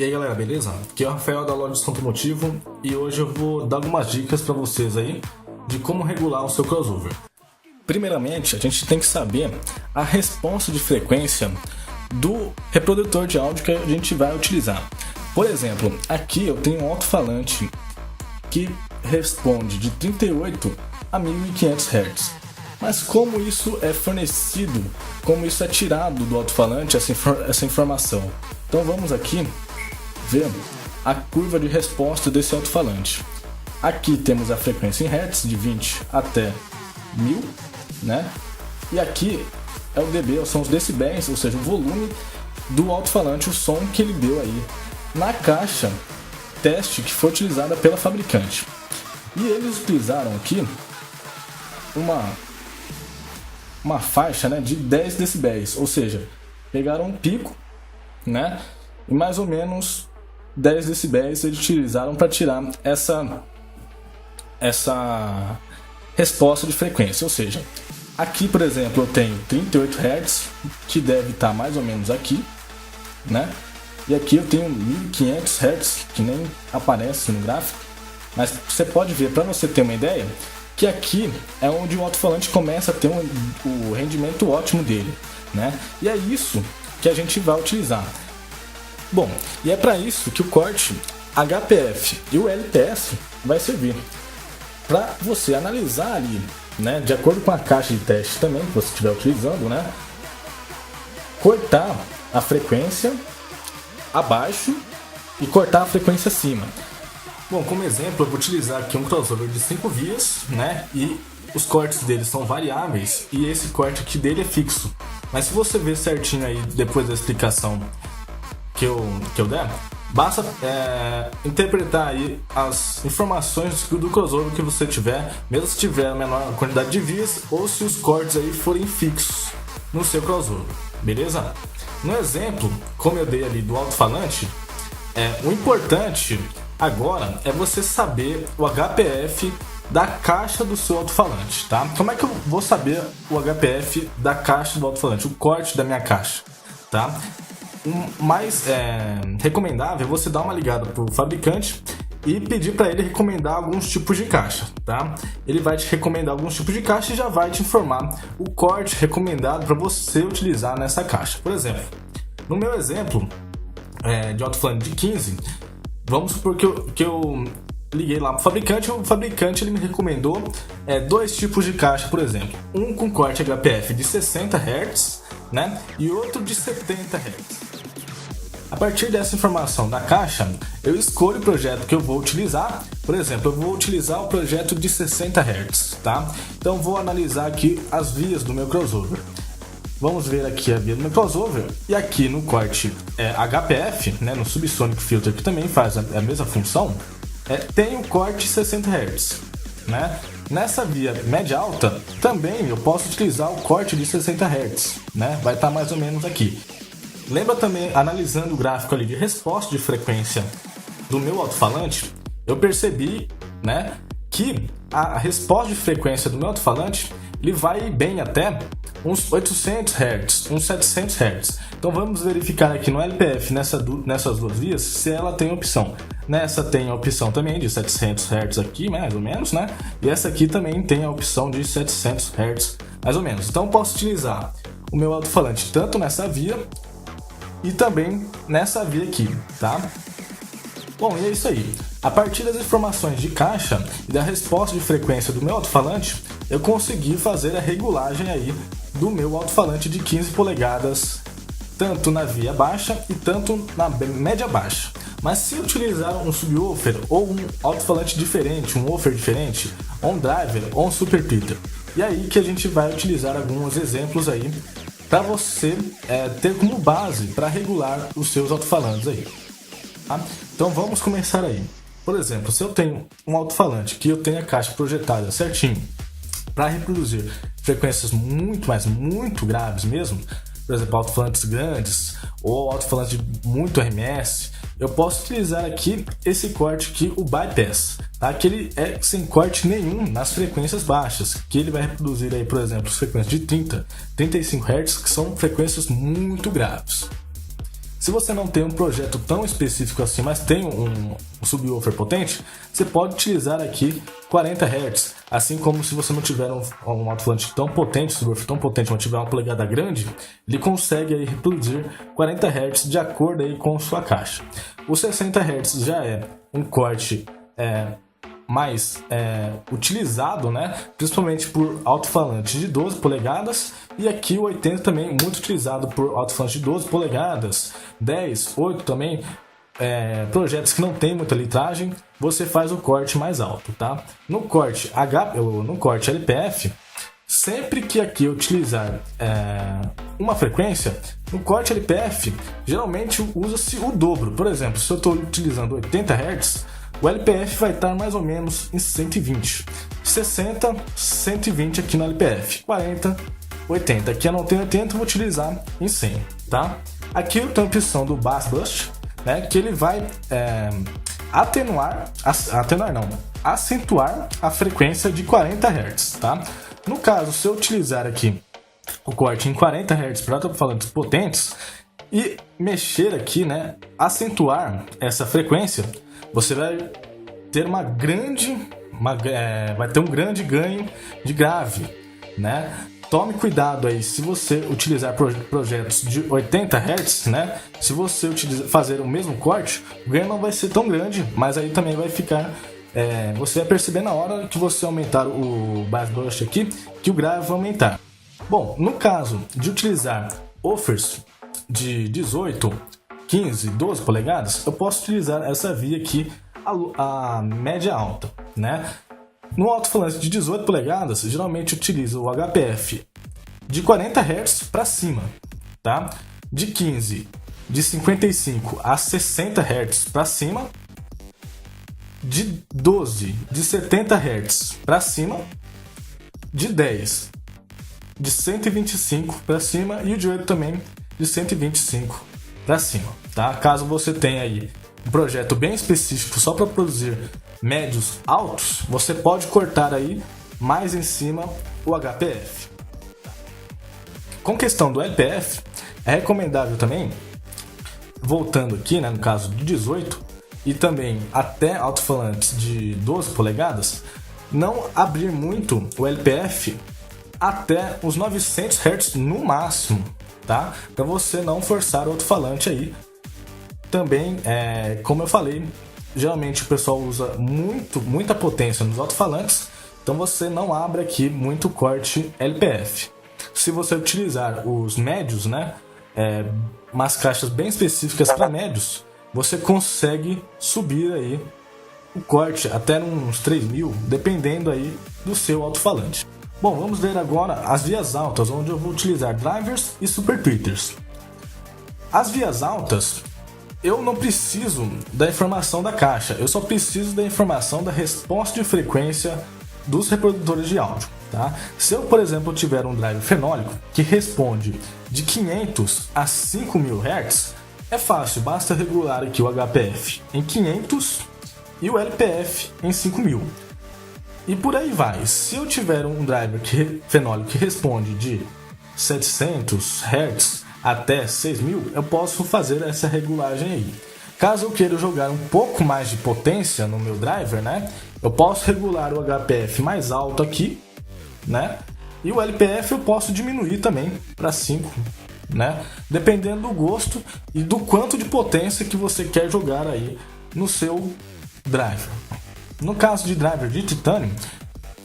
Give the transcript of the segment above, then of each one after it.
E aí galera, beleza? Aqui é o Rafael da loja Desconto Motivo e hoje eu vou dar algumas dicas para vocês aí de como regular o seu crossover. Primeiramente, a gente tem que saber a resposta de frequência do reprodutor de áudio que a gente vai utilizar. Por exemplo, aqui eu tenho um alto-falante que responde de 38 a 1500 Hz. Mas como isso é fornecido, como isso é tirado do alto-falante, essa informação? Então vamos aqui ver a curva de resposta desse alto-falante. Aqui temos a frequência em Hz de 20 até 1000, né? E aqui é o dB, são os decibéis, ou seja, o volume do alto-falante, o som que ele deu aí na caixa teste que foi utilizada pela fabricante. E eles utilizaram aqui uma faixa, né, de 10 decibéis, ou seja, pegaram um pico, né, e mais ou menos 10 decibéis eles utilizaram para tirar essa resposta de frequência. Ou seja, aqui, por exemplo, eu tenho 38 Hz, que deve estar mais ou menos aqui, né? E aqui eu tenho 1500 Hz, que nem aparece no gráfico, mas você pode ver, para você ter uma ideia, que aqui é onde o alto-falante começa a ter o rendimento ótimo dele, né? E é isso que a gente vai utilizar. Bom, e é para isso que o corte HPF e o LPS vai servir. Para você analisar ali, né, de acordo com a caixa de teste também que você estiver utilizando, né, cortar a frequência abaixo e cortar a frequência acima. Bom, como exemplo, eu vou utilizar aqui um crossover de 5 vias, né, e os cortes dele são variáveis e esse corte aqui dele é fixo. Mas se você ver certinho aí depois da explicação que eu der, basta interpretar aí as informações do crossover que você tiver, mesmo se tiver a menor quantidade de vias ou se os cortes aí forem fixos no seu crossover, beleza? No exemplo, como eu dei ali do alto-falante, o importante agora é você saber o HPF da caixa do seu alto-falante, tá? Como é que eu vou saber o HPF da caixa do alto-falante, o corte da minha caixa, tá? Mais recomendável é você dar uma ligada pro fabricante e pedir para ele recomendar alguns tipos de caixa, tá? Ele vai te recomendar alguns tipos de caixa e já vai te informar o corte recomendado para você utilizar nessa caixa. Por exemplo, no meu exemplo de alto-falante de 15, vamos supor que eu liguei lá pro fabricante, o fabricante ele me recomendou dois tipos de caixa, por exemplo, um com corte HPF de 60 Hz, né, e outro de 70 Hz. A partir dessa informação da caixa, eu escolho o projeto que eu vou utilizar. Por exemplo, eu vou utilizar o projeto de 60 Hz, tá? Então vou analisar aqui as vias do meu crossover. Vamos ver aqui a via do meu crossover e aqui no corte HPF, né, no Subsonic Filter, que também faz a mesma função, tem o corte 60 Hz, né? Nessa via média alta também eu posso utilizar o corte de 60 Hz, né? Vai estar mais ou menos aqui. Lembra também, analisando o gráfico ali de resposta de frequência do meu alto-falante, eu percebi, né, que a resposta de frequência do meu alto-falante ele vai bem até uns 800 Hz, uns 700 Hz. Então vamos verificar aqui no LPF, nessas duas vias, se ela tem opção. Nessa tem a opção também de 700 Hz aqui, mais ou menos, né? E essa aqui também tem a opção de 700 Hz, mais ou menos. Então posso utilizar o meu alto-falante tanto nessa via e também nessa via aqui, tá? Bom, e é isso aí. A partir das informações de caixa e da resposta de frequência do meu alto-falante, eu consegui fazer a regulagem aí do meu alto-falante de 15 polegadas, tanto na via baixa e tanto na média baixa. Mas se utilizar um subwoofer ou um alto-falante diferente, um woofer diferente, ou um driver ou um super tweeter, e aí que a gente vai utilizar alguns exemplos aí para você ter como base para regular os seus alto-falantes aí. Tá? Então vamos começar aí. Por exemplo, se eu tenho um alto-falante que eu tenho a caixa projetada certinho para reproduzir frequências muito, mas muito graves mesmo, por exemplo, alto-falantes grandes ou alto-falantes de muito RMS, eu posso utilizar aqui esse corte aqui, o bypass, tá? Que ele é sem corte nenhum nas frequências baixas, que ele vai reproduzir aí, por exemplo, as frequências de 30, 35 Hz, que são frequências muito graves. Se você não tem um projeto tão específico assim, mas tem um subwoofer potente, você pode utilizar aqui 40 Hz. Assim como se você não tiver um alto-falante tão potente, subwoofer tão potente, mas tiver uma polegada grande, ele consegue aí reproduzir 40 Hz de acordo aí com sua caixa. O 60 Hz já é um corte mais utilizado, né? Principalmente por alto-falantes de 12 polegadas, e aqui o 80 também muito utilizado por alto-falantes de 12 polegadas, 10, 8 também, projetos que não tem muita litragem, você faz o corte mais alto, tá? No corte LPF, sempre que aqui eu utilizar uma frequência, no corte LPF, geralmente usa-se o dobro. Por exemplo, se eu estou utilizando 80 Hz, o LPF vai estar mais ou menos em 120. 60, 120 aqui no LPF. 40, 80. Aqui eu não tenho 80, vou utilizar em 100, tá? Aqui eu tenho a opção do Bass Boost, né, que ele vai acentuar a frequência de 40 Hz, tá? No caso, se eu utilizar aqui o corte em 40 Hz para alto-falantes potentes e mexer aqui, né, acentuar essa frequência, você vai ter um grande ganho de grave, né? Tome cuidado aí, se você utilizar projetos de 80 Hz, né? Se você fazer o mesmo corte, o ganho não vai ser tão grande, mas aí também vai ficar... você vai perceber na hora que você aumentar o Bass Boost aqui, que o grave vai aumentar. Bom, no caso de utilizar woofers de 18, 15, 12 polegadas, eu posso utilizar essa via aqui, a média alta, né? No alto-falante de 18 polegadas, geralmente utilizo o HPF de 40 Hz para cima, tá? De 15, de 55 a 60 Hz para cima, de 12, de 70 Hz para cima, de 10, de 125 para cima e o de 8 também de 125 para cima, tá? Caso você tenha aí um projeto bem específico só para produzir médios altos, você pode cortar aí mais em cima o HPF. Com questão do LPF, é recomendável também, voltando aqui, né, no caso de 18 e também até alto-falantes de 12 polegadas, não abrir muito o LPF até os 900 Hz no máximo, tá? Para você não forçar o alto-falante aí. Também, como eu falei, geralmente o pessoal usa muita potência nos alto-falantes, então você não abre aqui muito corte LPF. Se você utilizar os médios, né, umas caixas bem específicas para médios, você consegue subir aí o corte até uns 3.000, dependendo aí do seu alto-falante. Bom, vamos ver agora as vias altas, onde eu vou utilizar drivers e super tweeters. As vias altas, eu não preciso da informação da caixa, eu só preciso da informação da resposta de frequência dos reprodutores de áudio, tá? Se eu, por exemplo, tiver um driver fenólico que responde de 500 a 5.000 Hz, é fácil, basta regular aqui o HPF em 500 e o LPF em 5.000. E por aí vai. Se eu tiver um driver fenólico que responde de 700 Hz até 6.000, eu posso fazer essa regulagem aí. Caso eu queira jogar um pouco mais de potência no meu driver, né, eu posso regular o HPF mais alto aqui, né, e o LPF eu posso diminuir também para 5, né, dependendo do gosto e do quanto de potência que você quer jogar aí no seu driver. No caso de driver de titânio,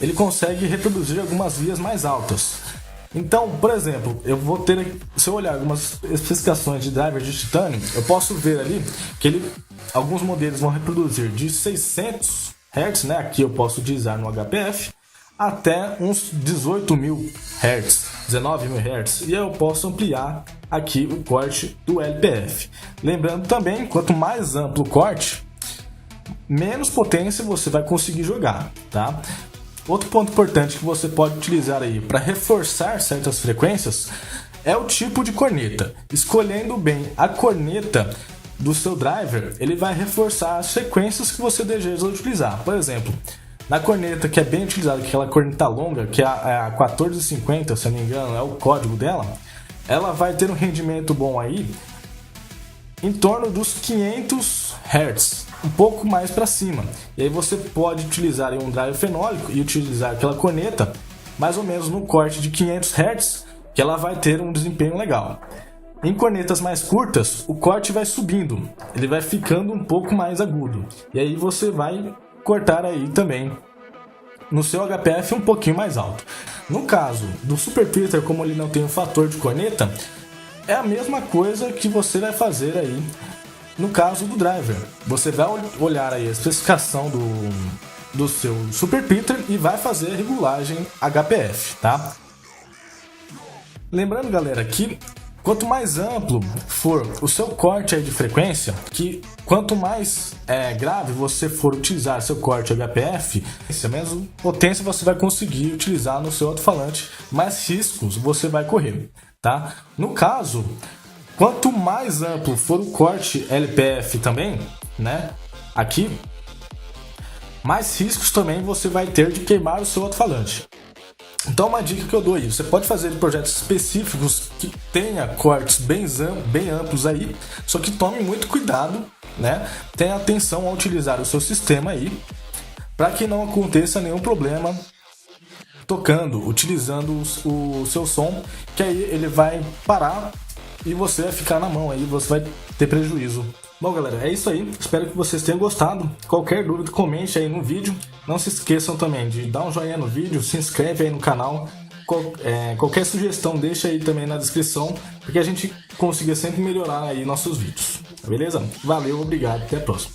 ele consegue reproduzir algumas vias mais altas. Então, por exemplo, se eu olhar algumas especificações de driver de titânio, eu posso ver ali que alguns modelos vão reproduzir de 600 Hz, né? Aqui eu posso utilizar no HPF, até uns 18.000 Hz, 19.000 Hz, e eu posso ampliar aqui o corte do LPF. Lembrando também, quanto mais amplo o corte, menos potência você vai conseguir jogar, tá? Outro ponto importante que você pode utilizar aí para reforçar certas frequências é o tipo de corneta. Escolhendo bem a corneta do seu driver, ele vai reforçar as frequências que você deseja utilizar. Por exemplo, na corneta que é bem utilizada, aquela corneta longa, que é a 1450, se eu não me engano, é o código dela, ela vai ter um rendimento bom aí em torno dos 500 Hz, um pouco mais para cima. E aí você pode utilizar um drive fenólico e utilizar aquela corneta mais ou menos no corte de 500 Hz, que ela vai ter um desempenho legal. Em cornetas mais curtas, o corte vai subindo, ele vai ficando um pouco mais agudo. E aí você vai cortar aí também no seu HPF um pouquinho mais alto. No caso do Super Tweeter, como ele não tem um fator de corneta, é a mesma coisa que você vai fazer aí no caso do driver. Você vai olhar aí a especificação do seu Super Tweeter e vai fazer a regulagem HPF, tá? Lembrando, galera, que quanto mais amplo for o seu corte aí de frequência, que quanto mais grave você for utilizar seu corte HPF, menos potência você vai conseguir utilizar no seu alto-falante, mais riscos você vai correr, tá? No caso, quanto mais amplo for o corte LPF também, né? Aqui, mais riscos também você vai ter de queimar o seu alto-falante. Então uma dica que eu dou aí, você pode fazer projetos específicos que tenha cortes bem amplos aí, só que tome muito cuidado, né? Tenha atenção ao utilizar o seu sistema aí, para que não aconteça nenhum problema tocando, utilizando o seu som, que aí ele vai parar e você vai ficar na mão aí, você vai ter prejuízo. Bom, galera, é isso aí. Espero que vocês tenham gostado. Qualquer dúvida, comente aí no vídeo. Não se esqueçam também de dar um joinha no vídeo, se inscreve aí no canal. Qualquer sugestão deixa aí também na descrição, porque a gente consiga sempre melhorar aí nossos vídeos. Beleza? Valeu, obrigado, até a próxima.